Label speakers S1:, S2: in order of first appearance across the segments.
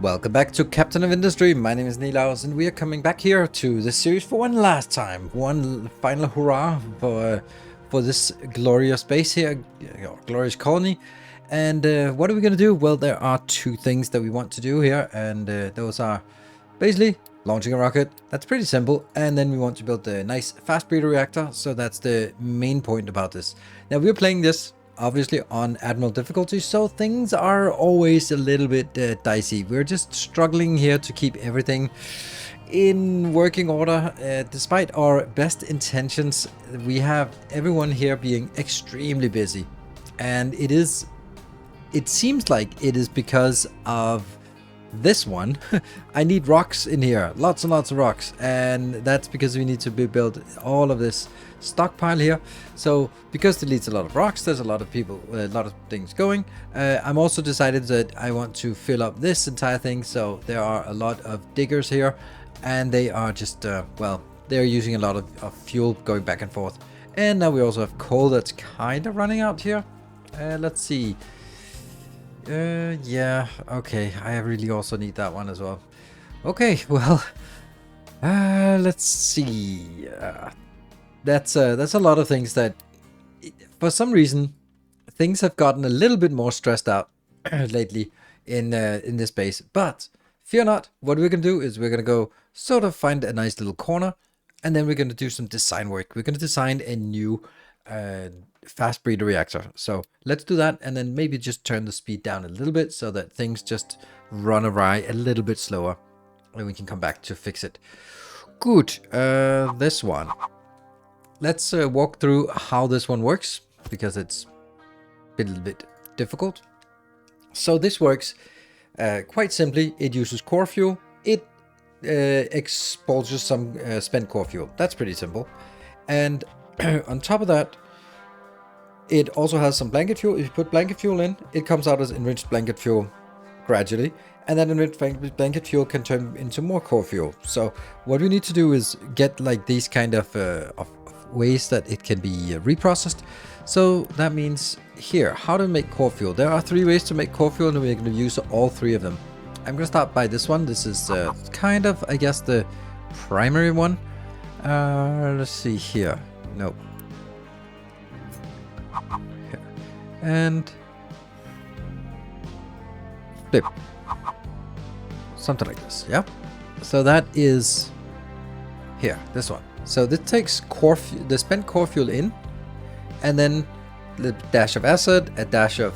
S1: Welcome back to Captain of Industry. My name is Nilaus, and we are coming back here to this series for one last time. One final hurrah for this glorious base here, glorious colony. And what are we going to do? Well, there are two things that we want to do here, and those are basically launching a rocket. That's pretty simple. And then we want to build a nice fast breeder reactor. So that's the main point about this. Now, we're playing this obviously on Admiral difficulty, so things are always a little bit dicey. We're just struggling here to keep everything in working order. Despite our best intentions, we have everyone here being extremely busy, and it seems like it is because of this one. I need rocks in here, lots and lots of rocks, and that's because we need to build all of this stockpile here. So because it needs a lot of rocks, there's a lot of people, a lot of things going. I'm also decided that I want to fill up this entire thing, so there are a lot of diggers here, and they are just well, they're using a lot of fuel going back and forth. And now we also have coal that's kind of running out here. Let's see. Yeah, okay, I really also need that one as well. Okay, well, let's see. That's a lot of things that, for some reason, things have gotten a little bit more stressed out lately in this base. But fear not, what we're gonna do is we're gonna go sort of find a nice little corner, and then we're gonna do some design work. We're gonna design a new fast breeder reactor. So let's do that, and then maybe just turn the speed down a little bit so that things just run awry a little bit slower, and we can come back to fix it. Good. This one. Let's walk through how this one works, because it's a little bit difficult. So this works quite simply. It uses core fuel. It expulses some spent core fuel. That's pretty simple. And on top of that, it also has some blanket fuel. If you put blanket fuel in, it comes out as enriched blanket fuel gradually. And then enriched blanket fuel can turn into more core fuel. So what we need to do is get like these kind of ways that it can be reprocessed. So that means here, how to make core fuel. There are 3 ways to make core fuel, and we're going to use all 3 of them. I'm going to start by this one. This is kind of, I guess, the primary one. Let's see here. Nope. Here. And flip. Something like this, yeah? So that is here, this one. So this takes the spent core fuel in, and then the dash of acid, a dash of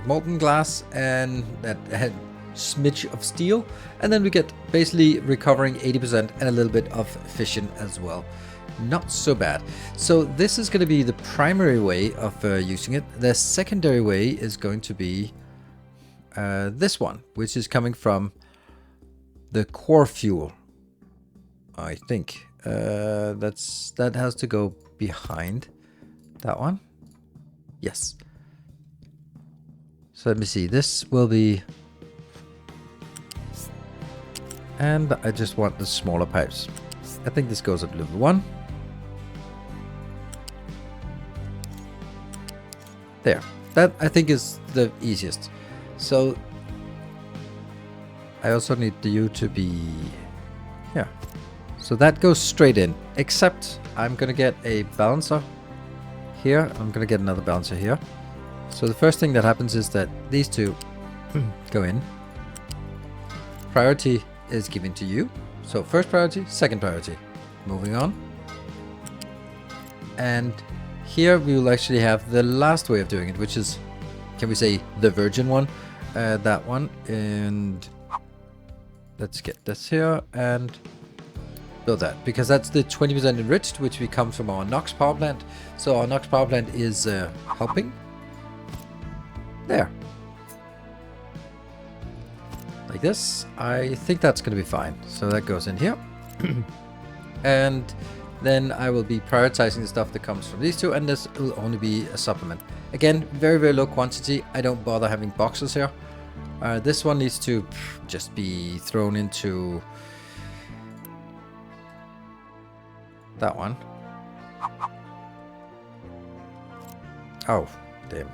S1: molten glass, and a smidge of steel, and then we get basically recovering 80% and a little bit of fission as well. Not so bad. So this is going to be the primary way of using it. The secondary way is going to be this one, which is coming from the core fuel, I think. That has to go behind that one. Yes. So let me see. This will be, and I just want the smaller pipes. I think this goes at level 1. There. That I think is the easiest. So I also need you to be here. So that goes straight in, except I'm going to get a balancer here. I'm going to get another balancer here. So the first thing that happens is that these two go in. Priority is given to you. So first priority, second priority. Moving on. And here we will actually have the last way of doing it, which is, can we say, the virgin one? That one. And let's get this here and build that, because that's the 20% enriched, which we come from our NOx power plant. So our NOx power plant is helping. There. Like this. I think that's going to be fine. So that goes in here. And then I will be prioritizing the stuff that comes from these two, and this will only be a supplement. Again, very, very low quantity. I don't bother having boxes here. This one needs to just be thrown into that one. Oh, damn.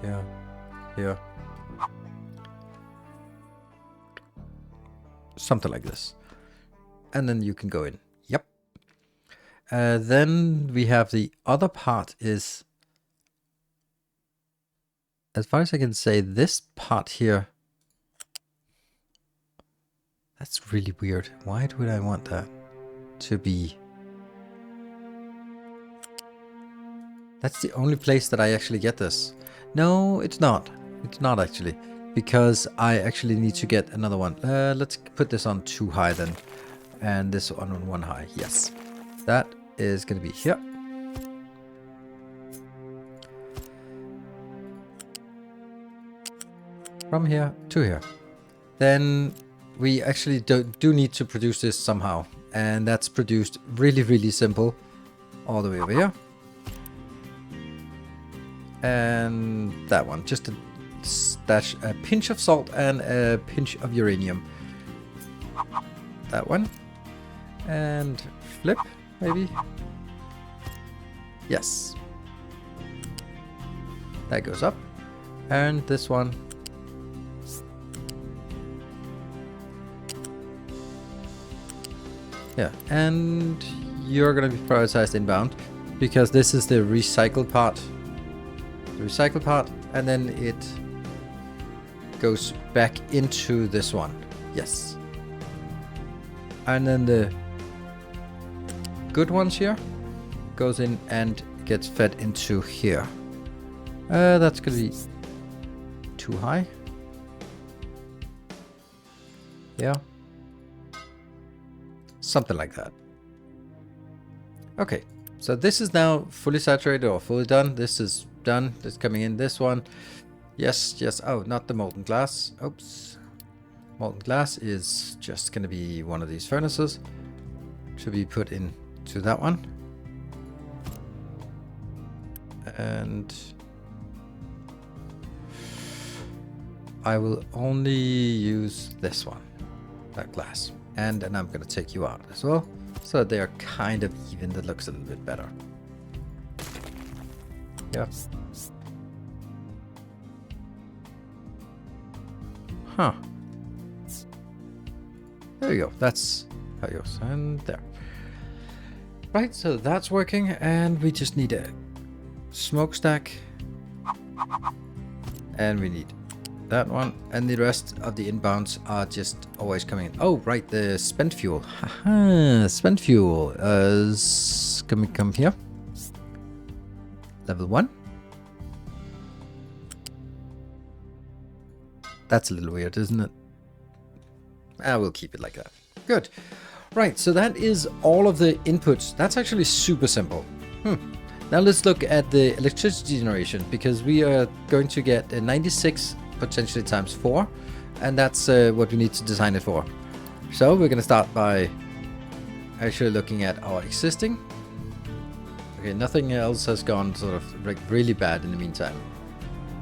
S1: Yeah. Here. something like this. And then you can go in. Yep. Then we have the other part is, as far as I can say, this part here. That's really weird. Why would I want that to be? That's the only place that I actually get this. No, it's not. It's not actually. Because I actually need to get another one. Let's put this on 2 high then. And this one on 1 high. Yes. That is going to be here. From here to here. Then we actually do need to produce this somehow. And that's produced really, really simple. All the way over here. And that one. Just a stash, a pinch of salt and a pinch of uranium. That one. And flip, maybe. Yes. That goes up. And this one. Yeah, and you're going to be prioritized inbound because this is the recycled part. The recycled part, and then it goes back into this one. Yes. And then the good ones here goes in and gets fed into here. That's going to be too high. Yeah. Something like that. Okay, so this is now fully saturated or fully done. This is done. This coming in. This one. Yes, yes. Oh, not the molten glass. Oops. Molten glass is just going to be one of these furnaces to be put into that one. And I will only use this one, that glass. And then I'm going to take you out as well. So they are kind of even. That looks a little bit better. Yeah. Huh. There you go. That's how it goes. And there. Right, so that's working. And we just need a smokestack. And we need that one, and the rest of the inbounds are just always coming in. Oh, right, the spent fuel. Haha, spent fuel is can we come here? Level 1. That's a little weird, isn't it? I will keep it like that. Good. Right, so that is all of the inputs. That's actually super simple. Now let's look at the electricity generation, because we are going to get a 96 potentially times 4, and that's what we need to design it for. So we're going to start by actually looking at our existing. Okay, nothing else has gone sort of like really bad in the meantime.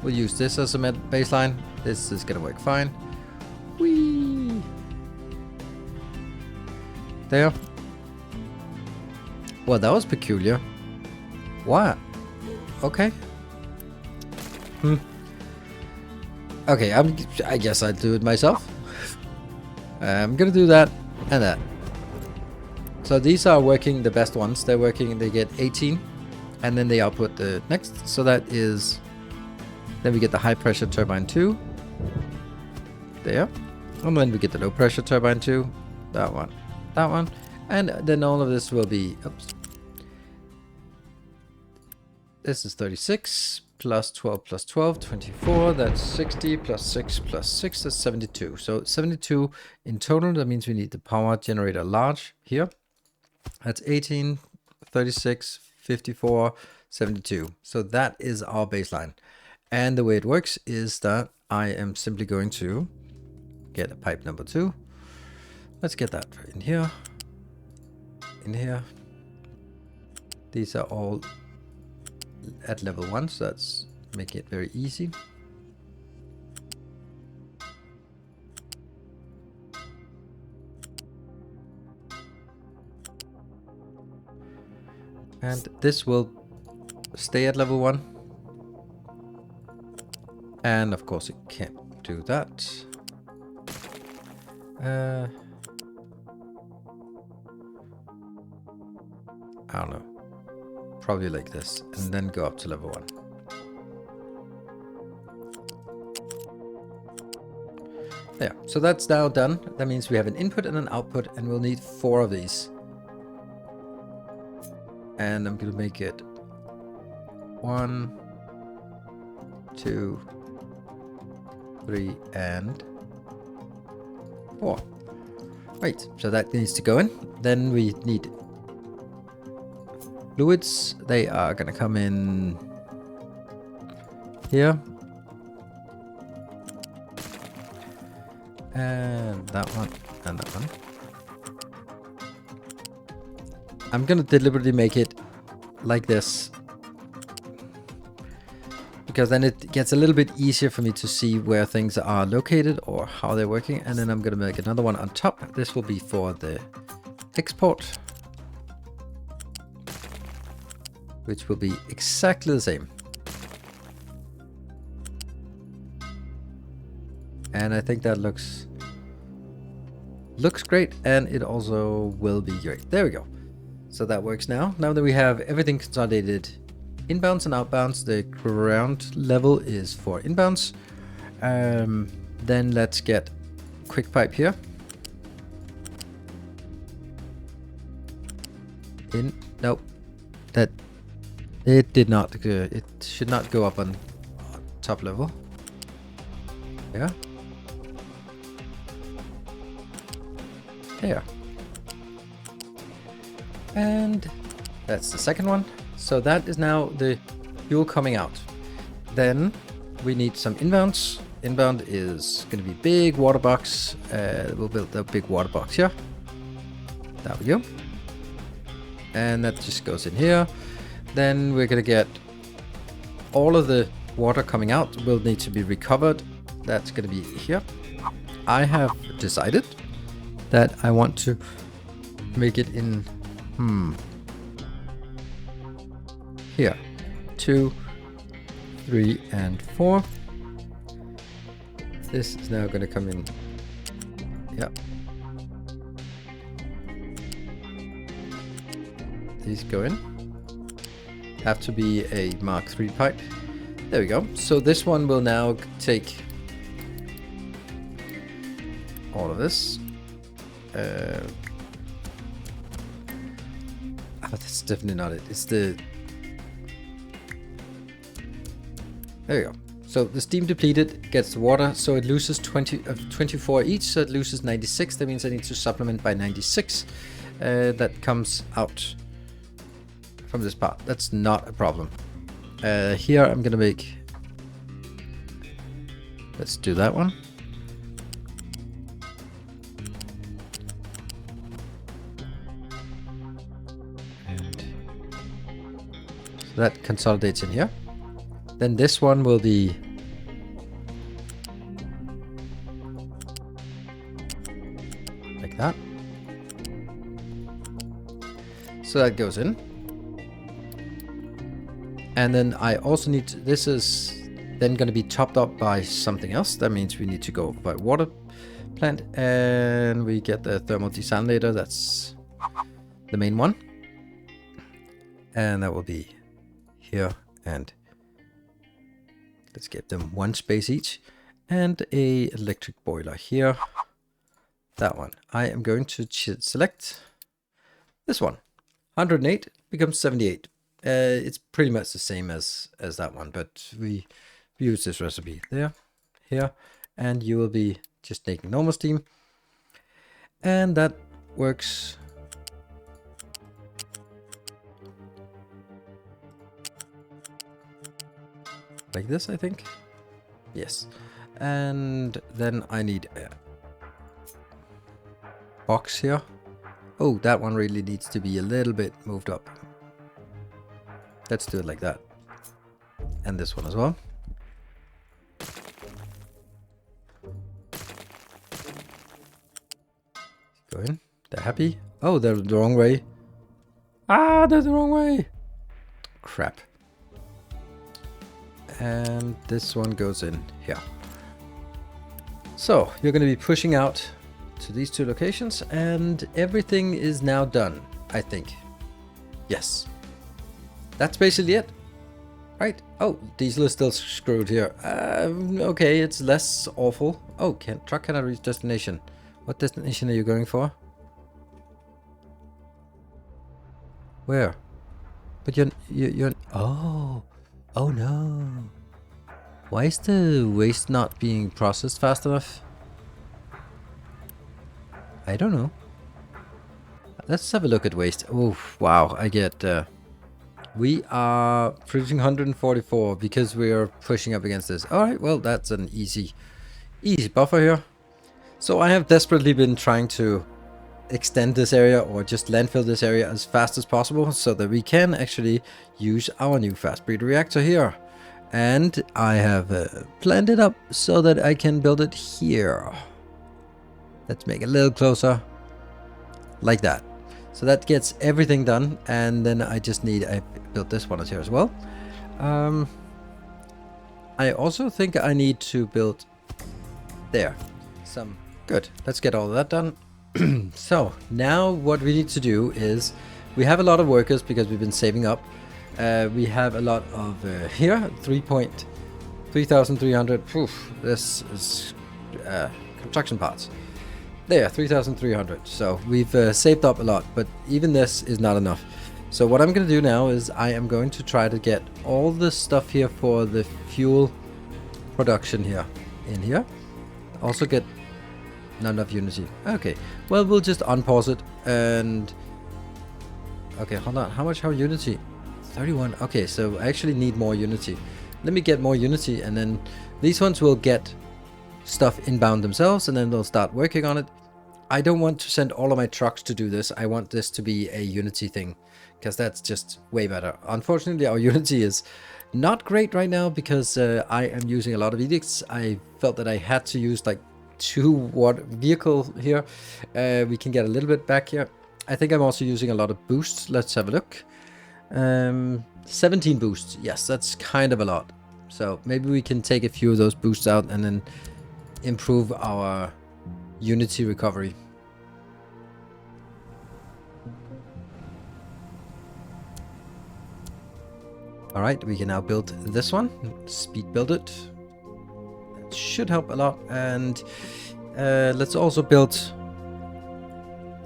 S1: We'll use this as a baseline. This is going to work fine. Whee! There. Well, that was peculiar. What? Okay. Okay, I guess I'll do it myself. I'm gonna do that and that. So these are working, the best ones. They're working, they get 18. And then they output the next. So that is... Then we get the high pressure turbine 2. There. And then we get the low pressure turbine 2. That one. That one. And then all of this will be... Oops. This is 36. Plus 12 plus 12, 24, that's 60, plus 6 plus 6, that's 72. So 72 in total, that means we need the power generator large here. That's 18, 36, 54, 72. So that is our baseline. And the way it works is that I am simply going to get a pipe number 2. Let's get that in here. In here. These are all at level 1, so that's making it very easy. And this will stay at level 1. And of course it can't do that. I don't know. Probably like this. And then go up to level 1. There. So that's now done. That means we have an input and an output, and we'll need 4 of these. And I'm going to make it 1, 2, 3, and 4. Right, so that needs to go in. Then we need fluids. They are going to come in here. And that one, and that one. I'm going to deliberately make it like this, because then it gets a little bit easier for me to see where things are located or how they're working. And then I'm going to make another one on top. This will be for the export, which will be exactly the same. And I think that looks great, and it also will be great. There we go. So that works now. Now that we have everything consolidated, inbounds and outbounds, the ground level is for inbounds. Then let's get quick pipe here. In, nope, that it did not. It should not go up on top level. Yeah. There. And that's the second one. So that is now the fuel coming out. Then we need some inbounds. Inbound is going to be big water box. We'll build a big water box here. There we go. And that just goes in here. Then we're going to get all of the water coming out will need to be recovered. That's going to be here. I have decided that I want to make it in here 2, 3, and 4. This is now going to come in. Yeah, these go in. Have to be a Mark III pipe. There we go. So this one will now take all of this. That's definitely not it. It's the... There we go. So the steam depleted gets the water, so it loses 24 each, so it loses 96. That means I need to supplement by 96. That comes out from this part. That's not a problem. Here I'm gonna make... Let's do that one. That consolidates in here. Then this one will be like that. So that goes in. And then I also need to, this is then going to be topped up by something else. That means we need to go by water plant, and we get the thermal desalinator. That's the main one. And that will be here, and let's get them 1 space each, and a electric boiler here. That one. I am going to select this one. 108 becomes 78. It's pretty much the same as that one, but we use this recipe there, here, and you will be just taking normal steam, and that works. Like this, I think. Yes. And then I need a box here. Oh, that one really needs to be a little bit moved up. Let's do it like that. And this one as well. Go in. They're happy. Oh, they're the wrong way. Ah, they're the wrong way. Crap. And this one goes in here. So you're going to be pushing out to these 2 locations, and everything is now done, I think. Yes. That's basically it. Right. Oh, diesel is still screwed here. Okay, it's less awful. Oh, truck cannot reach destination. What destination are you going for? Where? But you're... Oh. Oh no. Why is the waste not being processed fast enough? I don't know. Let's have a look at waste. Oh, wow. I get... we are producing 144 because we are pushing up against this. Alright, well, that's an easy buffer here. So I have desperately been trying to extend this area or just landfill this area as fast as possible so that we can actually use our new fast breeder reactor here. And I have planned it up so that I can build it here. Let's make it a little closer. Like that. So that gets everything done. And then I just need... I built this one here as well. I also think I need to build... There. Good. Let's get all of that done. So now what we need to do is... We have a lot of workers because we've been saving up. We have a lot of here, 3,300. This is construction parts. There, 3,300. So we've saved up a lot, but even this is not enough. So what I'm going to do now is I am going to try to get all the stuff here for the fuel production here in here. Also get not enough unity. Okay, well, we'll just unpause it and... Okay, hold on. How much unity? 31. Okay, so I actually need more unity. Let me get more unity and then these ones will get stuff inbound themselves and then they'll start working on it. I don't want to send all of my trucks to do this. I want this to be a unity thing because that's just way better. Unfortunately, our unity is not great right now because I am using a lot of edicts. I felt that I had to use like 2 water vehicle here. We can get a little bit back here. I think I'm also using a lot of boosts. Let's have a look. 17 boosts. Yes, that's kind of a lot. So maybe we can take a few of those boosts out and then improve our unity recovery. All right, we can now build this one. Speed build it. That should help a lot. And let's also build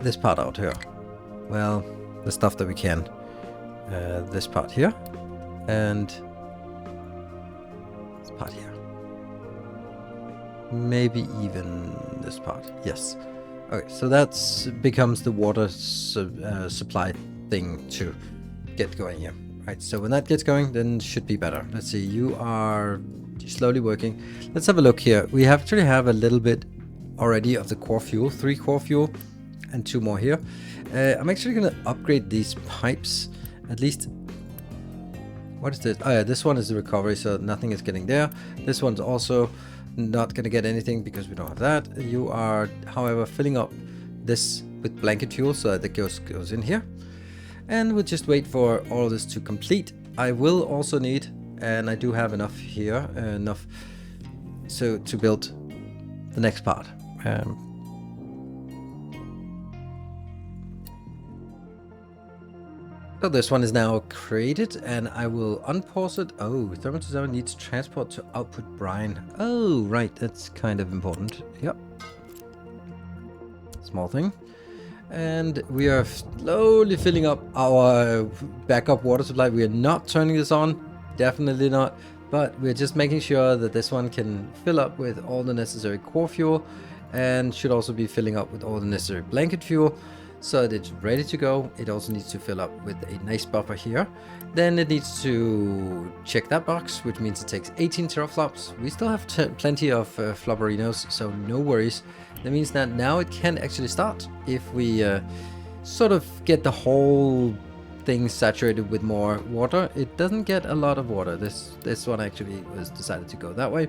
S1: this part out here. Well, the stuff that we can. This part here and this part here, maybe even this part. Yes. Okay, so that's becomes the water supply thing to get going here. Right, so when that gets going, then it should be better. Let's see, you are slowly working. Let's have a look here. We actually have a little bit already of the core fuel, 3 core fuel and 2 more here. I'm actually going to upgrade these pipes. At least, what is this? Oh yeah, this one is the recovery, so nothing is getting there. This one's also not going to get anything because we don't have that. You are, however, filling up this with blanket fuel so that it goes in here. And we'll just wait for all of this to complete. I will also need, and I do have enough here, enough so to build the next part. So this one is now created and I will unpause it. Oh, Thermal 7 needs transport to output brine. Oh, right. That's kind of important. Yep. Small thing. And we are slowly filling up our backup water supply. We are not turning this on. Definitely not. But we're just making sure that this one can fill up with all the necessary core fuel and should also be filling up with all the necessary blanket fuel. So that it's ready to go. It also needs to fill up with a nice buffer here. Then it needs to check that box, which means it takes 18 teraflops. We still have plenty of flopperinos, so no worries. That means that now it can actually start if we sort of get the whole thing saturated with more water. It doesn't get a lot of water. This one actually was decided to go that way.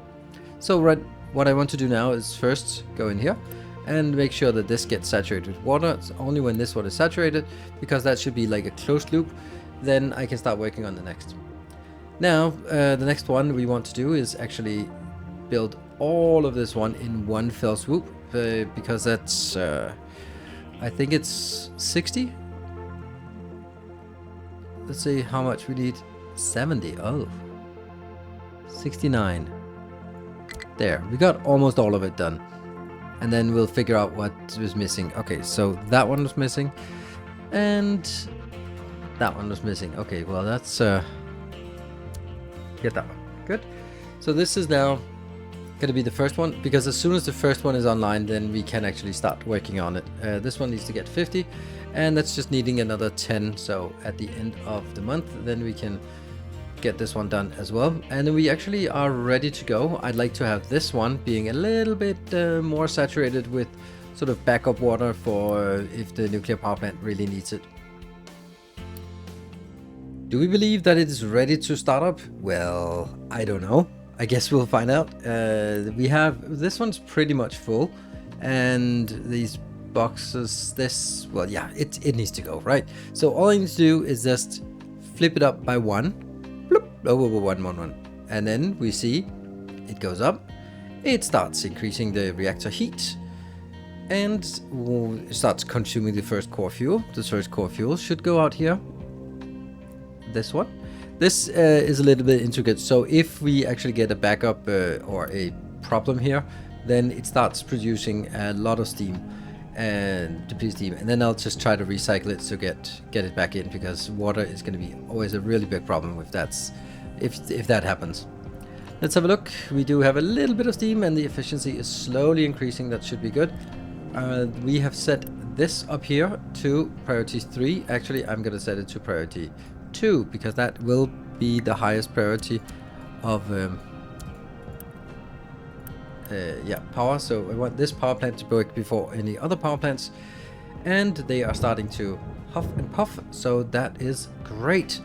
S1: So what I want to do now is first go in here and make sure that this gets saturated with water. It's only when this one is saturated, because that should be like a closed loop, then I can start working on the next. Now, the next one we want to do is actually build all of this one in one fell swoop, because that's, I think it's 60? let's see how much we need. 70. Oh. 69. There, we got almost all of it done. And then we'll figure out what was missing. Okay, so that one was missing. And that one was missing. Okay, well that's get that one. Good. So this is now going to be the first one, because as soon as the first one is online, then we can actually start working on it. This one needs to get 50, and that's just needing another 10. So at the end of the month, then we can get this one done as well, and then we actually are ready to go. I'd like to have this one being a little bit more saturated with sort of backup water for if the nuclear power plant really needs it. Do we believe that it is ready to start up? Well, I don't know. I guess we'll find out. We have, this one's pretty much full, and these boxes, well, yeah, it needs to go, right? So all I need to do is just flip it up by one. Over 111, and then we see it goes up. It starts increasing the reactor heat, and it starts consuming the first core fuel. The first core fuel should go out here. This one. This is a little bit intricate, so if we actually get a backup or a problem here, then it starts producing a lot of steam and deplete steam, and then I'll just try to recycle it to get it back in, because water is going to be always a really big problem if that happens. Let's have a look. We do have a little bit of steam, and the efficiency is slowly increasing. That should be good. We have set this up here to priority 3. Actually, I'm going to set it to priority 2, because that will be the highest priority of power. So I want this power plant to work before any other power plants, and they are starting to huff and puff, so that is great.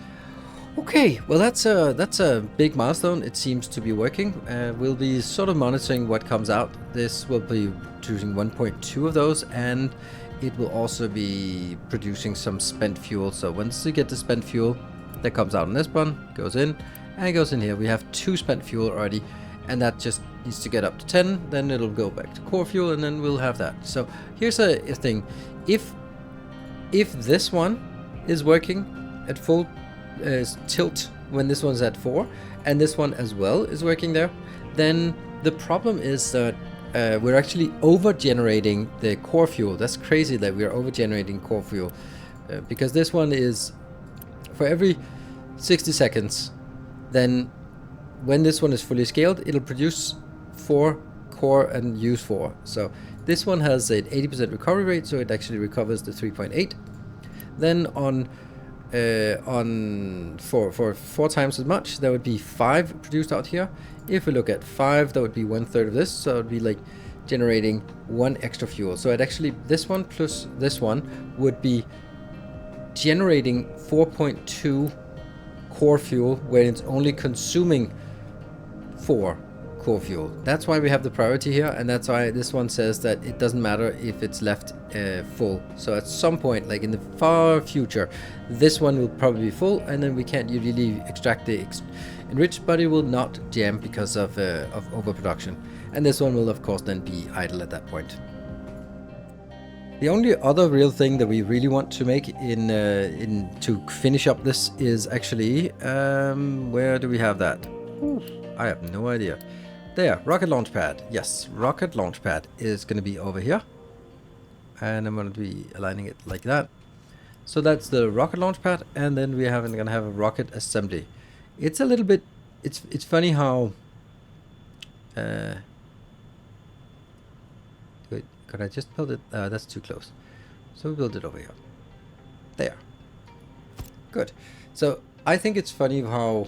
S1: Okay, well that's a big milestone. It seems to be working. We'll be sort of monitoring what comes out. This will be choosing 1.2 of those, and it will also be producing some spent fuel. So once you get the spent fuel, that comes out on this one, goes in, and goes in here. We have 2 spent fuel already, and that just needs to get up to 10. Then it'll go back to core fuel, and then we'll have that. So here's a thing: if this one is working at full tilt when this one's at 4, and this one as well is working there, then the problem is that we're actually over generating the core fuel. That's crazy that we're over generating core fuel, because this one is for every 60 seconds. Then when this one is fully scaled, it'll produce 4 core and use 4. So this one has an 80% recovery rate, so it actually recovers the 3.8. Then for 4 times as much, that would be 5 produced out here. If we look at 5, that would be 1/3 of this, so it would be like generating 1 extra fuel. So it actually, this one plus this one would be generating 4.2 core fuel, where it's only consuming 4 core fuel. That's why we have the priority here, and that's why this one says that it doesn't matter if it's left full. So at some point, like in the far future, this one will probably be full, and then we can't really extract the enriched, but it will not jam because of overproduction. And this one will of course then be idle at that point. The only other real thing that we really want to make in to finish up this is actually where do we have that? Ooh, I have no idea. There, rocket launch pad. Yes, rocket launch pad is going to be over here, and I'm going to be aligning it like that. So that's the rocket launch pad, and then we are going to have a rocket assembly. It's a little bit, it's funny how wait, could I just build it? That's too close. So we build it over here. There. Good. So I think it's funny how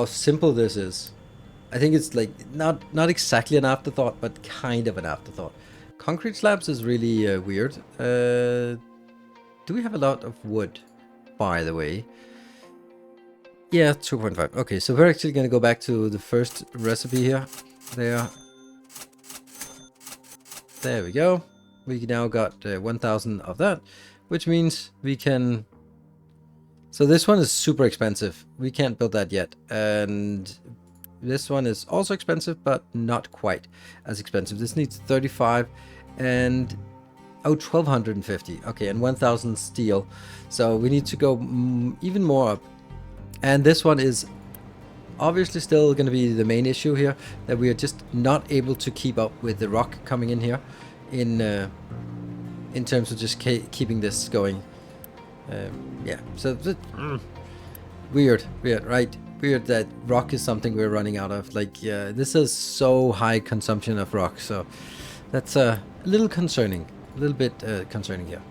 S1: simple this is. I think it's like not exactly an afterthought, but kind of an afterthought. Concrete slabs is really weird. Do we have a lot of wood, by the way? Yeah, 2.5. Okay, so we're actually going to go back to the first recipe here. There we go. We now got 1,000 of that, which means we can... So this one is super expensive. We can't build that yet. And this one is also expensive, but not quite as expensive. This needs 35. And Oh, 1250. Okay, and 1000 steel. So we need to go even more up. And this one is obviously still going to be the main issue here, that we are just not able to keep up with the rock coming in here in terms of just keeping this going. Yeah, so weird, right? Weird that rock is something we're running out of. Like, this is so high consumption of rock, so that's a little concerning, a little bit concerning here.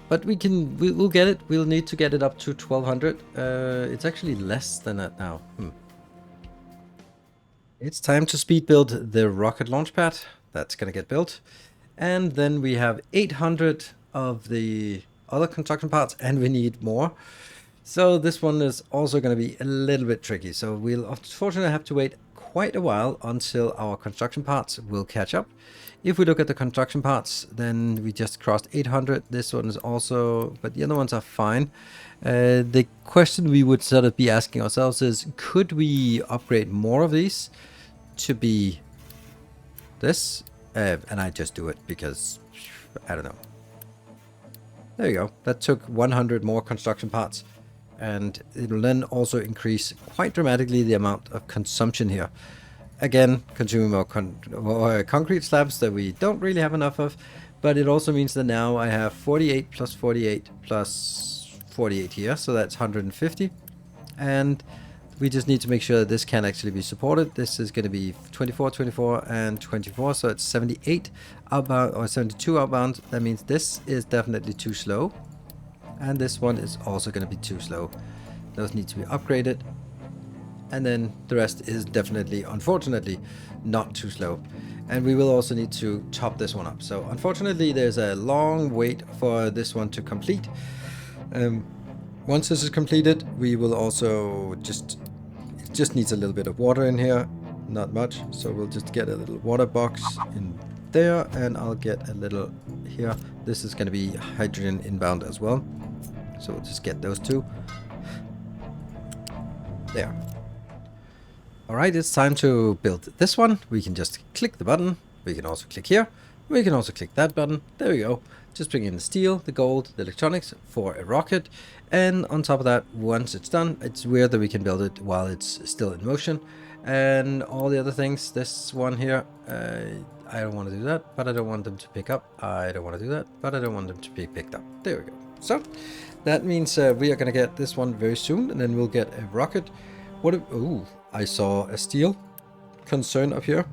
S1: But we'll get it. We'll need to get it up to 1200. It's actually less than that now. It's time to speed build the rocket launch pad. That's gonna get built. And then we have 800 of the other construction parts, and we need more. So this one is also going to be a little bit tricky. So we'll unfortunately have to wait quite a while until our construction parts will catch up. If we look at the construction parts, then we just crossed 800. This one is also, but the other ones are fine. The question we would sort of be asking ourselves is, could we upgrade more of these to be this? And I just do it because, I don't know. There you go. That took 100 more construction parts. And it will then also increase quite dramatically the amount of consumption here. Again, consuming more concrete slabs that we don't really have enough of. But it also means that now I have 48 plus 48 plus 48 here. So that's 150. And we just need to make sure that this can actually be supported. This is going to be 24, 24, and 24. So it's 78 outbound or 72 outbound. That means this is definitely too slow. And this one is also going to be too slow. Those need to be upgraded. And then the rest is definitely, unfortunately, not too slow. And we will also need to top this one up. So unfortunately, there's a long wait for this one to complete. Once this is completed, we will also it just needs a little bit of water in here. Not much. So we'll just get a little water box in there. And I'll get a little here. This is going to be hydrogen inbound as well. So we'll just get those two. There. Alright, it's time to build this one. We can just click the button. We can also click here. We can also click that button. There we go. Just bring in the steel, the gold, the electronics for a rocket. And on top of that, once it's done, it's weird that we can build it while it's still in motion. And all the other things, this one here, I don't want to do that, but I don't want them to pick up. I don't want to do that, but I don't want them to be picked up. There we go. So that means we are going to get this one very soon, and then we'll get a rocket. Ooh, I saw a steel concern up here.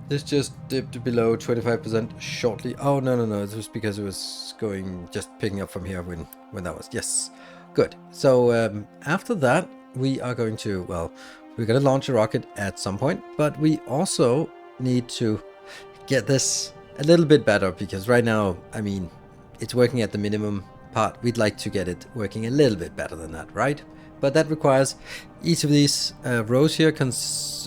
S1: This just dipped below 25% shortly. Oh, no. It was because it was just picking up from here when that was. Yes. Good. So after that, we are going to, well, we're going to launch a rocket at some point, but we also need to get this a little bit better, because right now, I mean, it's working at the minimum part. We'd like to get it working a little bit better than that, right? But that requires, each of these rows here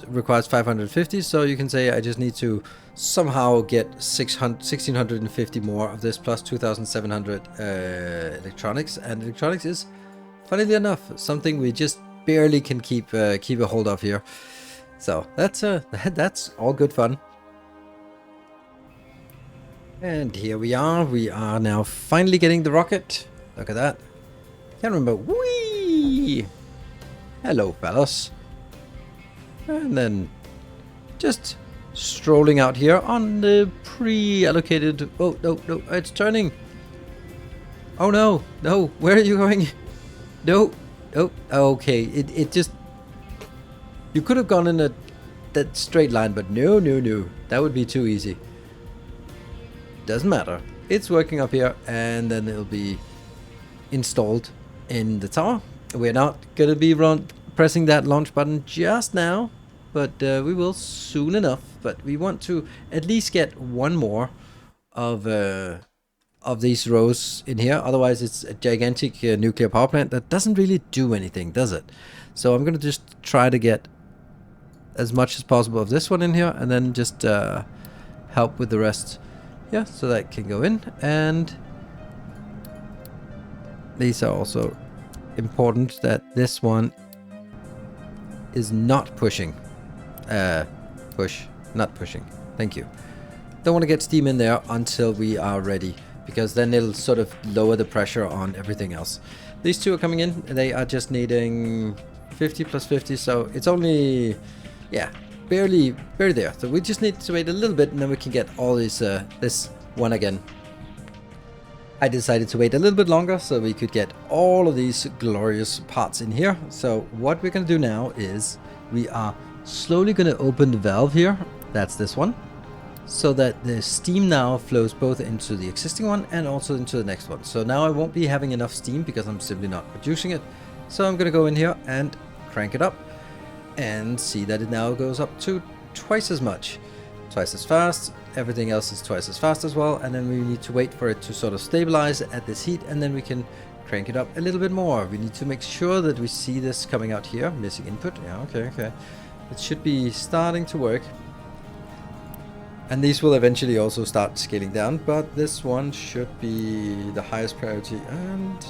S1: requires 550, so you can say I just need to somehow get 1650 more of this plus 2700 electronics. And electronics is, funnily enough, something we just barely can keep a hold of here. So that's all good fun. And here we are now finally getting the rocket. Look at that. Can't remember. Whee! Hello, fellas. And then just strolling out here on the pre-allocated. Oh, no, it's turning. Oh, no, where are you going? No, okay, it just, you could have gone in that straight line, but no, that would be too easy. Doesn't matter. It's working up here, and then it'll be installed in the tower. We're not going to be pressing that launch button just now, but we will soon enough. But we want to at least get one more of these rows in here. Otherwise, it's a gigantic nuclear power plant that doesn't really do anything, does it? So I'm going to just try to get as much as possible of this one in here, and then just help with the rest. Yeah, so that can go in. And these are also important, that this one is not pushing. Not pushing. Thank you. don't want to get steam in there until we are ready, because then it'll sort of lower the pressure on everything else. These two are coming in, and they are just needing 50 plus 50, so it's only, yeah, barely there. So we just need to wait a little bit, and then we can get all this this one again. I decided to wait a little bit longer so we could get all of these glorious parts in here. So what we're going to do now is we are slowly going to open the valve here. That's this one. So that the steam now flows both into the existing one and also into the next one. So now I won't be having enough steam because I'm simply not producing it. So I'm going to go in here and crank it up and see that it now goes up to twice as much. Twice as fast. Everything else is twice as fast as well, and then we need to wait for it to sort of stabilize at this heat, and then we can crank it up a little bit more. We need to make sure that we see this coming out here. Missing input. Yeah, okay. It should be starting to work. And these will eventually also start scaling down, but this one should be the highest priority. And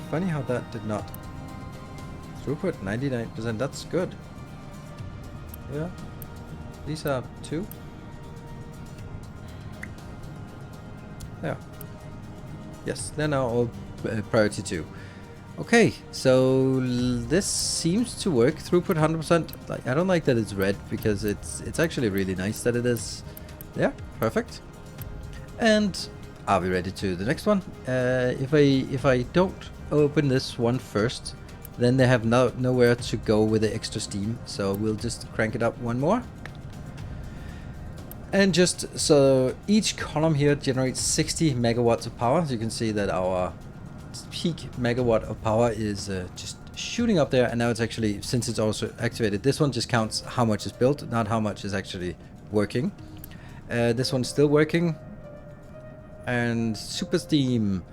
S1: funny how that did not. Throughput 99%, that's good. Yeah. These are 2. There. Yes, they're now all priority 2. Okay, so this seems to work. Throughput 100%. Like, I don't like that it's red because it's actually really nice that it is. Yeah, perfect. And are we ready to the next one? If I don't open this one first, then they have nowhere to go with the extra steam. So we'll just crank it up one more. And just so each column here generates 60 megawatts of power. So you can see that our peak megawatt of power is just shooting up there. And now it's actually, since it's also activated, this one just counts how much is built, not how much is actually working. This one's still working. And super steam.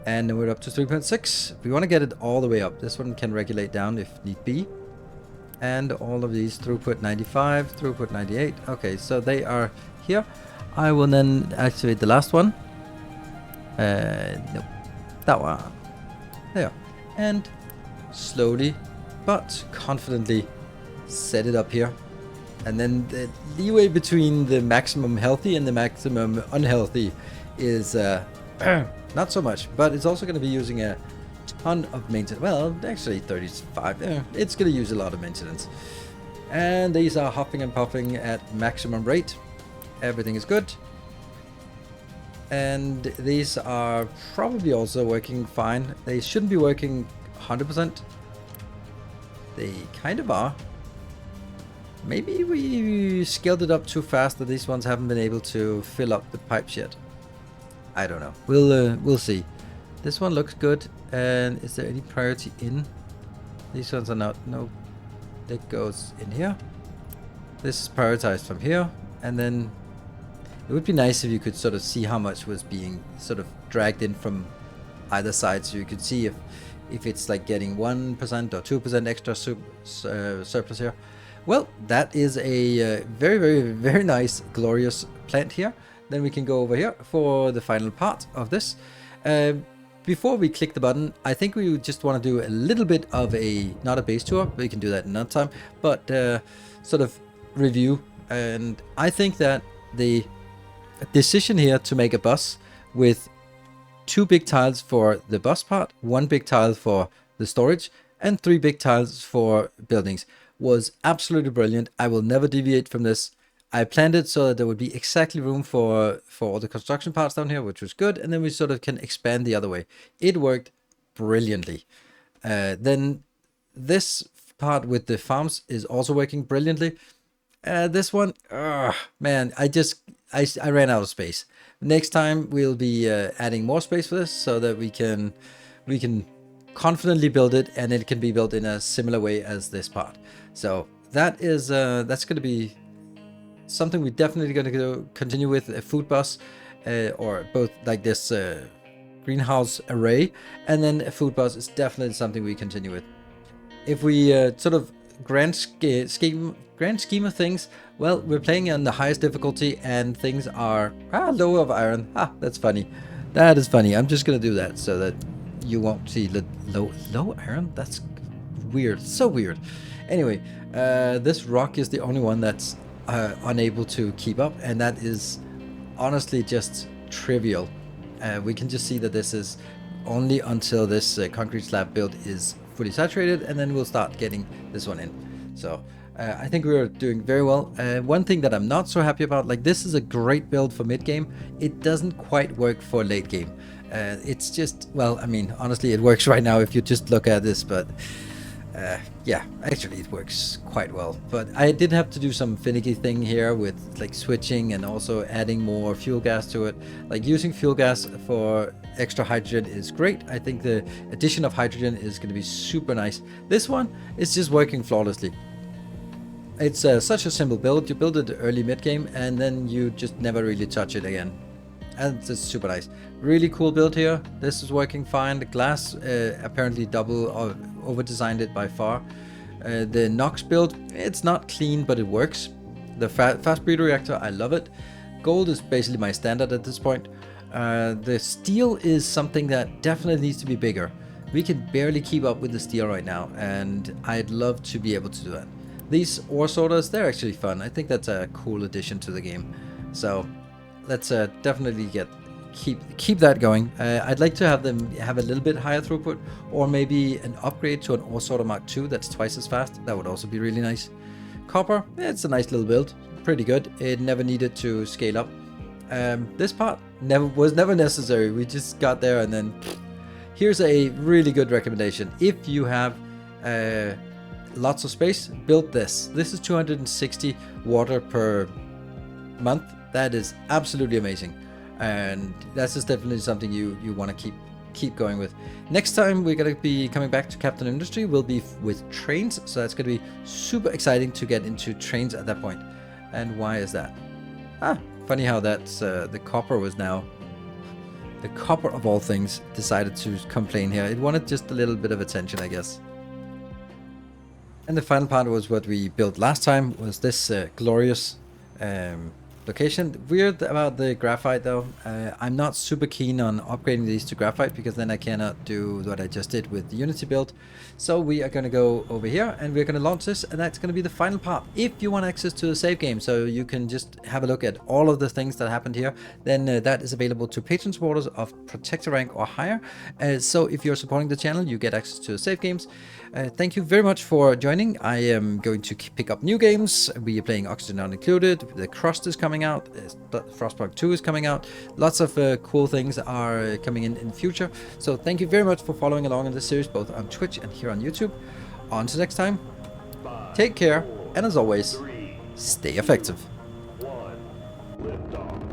S1: And then we're up to 3.6. We want to get it all the way up. This one can regulate down if need be. And all of these throughput 95, throughput 98. Okay, so they are here. I will then activate the last one. Nope. That one. There. And slowly but confidently set it up here. And then the leeway between the maximum healthy and the maximum unhealthy is not so much. But it's also going to be using a ton of maintenance. Well, actually 35. It's going to use a lot of maintenance. And these are huffing and puffing at maximum rate. Everything is good. And these are probably also working fine. They shouldn't be working 100%. They kind of are. Maybe we scaled it up too fast that these ones haven't been able to fill up the pipes yet. I don't know. We'll see. This one looks good. And is there any priority in? These ones are not. No. That goes in here. This is prioritized from here. And then it would be nice if you could sort of see how much was being sort of dragged in from either side. So you could see if it's like getting 1% or 2% extra surplus here. Well, that is a very nice, glorious plant here. Then we can go over here for the final part of this. Before we click the button, I think we just want to do a little bit of not a base tour, we can do that another time, but sort of review. And I think that the decision here to make a bus with 2 big tiles for the bus part, 1 big tile for the storage, and 3 big tiles for buildings was absolutely brilliant. I will never deviate from this. I planned it so that there would be exactly room for all the construction parts down here, which was good. And then we sort of can expand the other way. It worked brilliantly. Then this part with the farms is also working brilliantly. This one, man, I ran out of space. Next time we'll be adding more space for this so that we can confidently build it, and it can be built in a similar way as this part. So that is that's going to be something we're definitely going to continue with, a food bus, or both like this greenhouse array, and then a food bus is definitely something we continue with. If we sort of grand scheme of things, well, we're playing on the highest difficulty and things are low of iron. That's funny. That is funny. I'm just gonna do that so that you won't see the low iron. That's weird. So weird. Anyway, this rock is the only one that's unable to keep up, and that is honestly just trivial. We can just see that this is only until this concrete slab build is fully saturated, and then we'll start getting this one in. So I think we're doing very well. One thing that I'm not so happy about, like, this is a great build for mid game. It doesn't quite work for late game. It's just, well, I mean, honestly, it works right now if you just look at this, but yeah, actually it works quite well. But I did have to do some finicky thing here with like switching and also adding more fuel gas to it. Like using fuel gas for extra hydrogen is great. I think the addition of hydrogen is going to be super nice. This one is just working flawlessly. It's such a simple build. You build it early mid game and then you just never really touch it again. And it's super nice. Really cool build here. This is working fine. The glass apparently double or over designed it by far. The NOx build, it's not clean, but it works. The fast breeder reactor, I love it. Gold is basically my standard at this point. The steel is something that definitely needs to be bigger. We can barely keep up with the steel right now, and I'd love to be able to do that. These ore sorters, they're actually fun. I think that's a cool addition to the game. So let's definitely keep that going. I'd like to have them have a little bit higher throughput, or maybe an upgrade to an ore sorter Mark II that's twice as fast. That would also be really nice. Copper, it's a nice little build, pretty good. It never needed to scale up. This part was never necessary. We just got there, and then here's a really good recommendation. If you have lots of space, build this. This is 260 water per month. That is absolutely amazing, and that's just definitely something you want to keep going with. Next time we're going to be coming back to Captain Industry will be with trains, so that's going to be super exciting to get into trains at that point. And why is that? Funny how that's the copper was now, the copper of all things decided to complain here. It wanted just a little bit of attention, I guess. And the final part was what we built last time, was this glorious location. Weird about the graphite though. I'm not super keen on upgrading these to graphite, because then I cannot do what I just did with the Unity build. So we are going to go over here and we're going to launch this, and that's going to be the final part. If you want access to the save game, so you can just have a look at all of the things that happened here, then that is available to patron supporters of Protector rank or higher. So if you're supporting the channel, you get access to the save games. Thank you very much for joining. I am going to pick up new games. We are playing Oxygen Not Included. The Crust is coming out. Frostpunk 2 is coming out. Lots of cool things are coming in the future. So thank you very much for following along in this series, both on Twitch and here on YouTube. On to next time. Take care, and as always, stay effective.
S2: 1, lift off.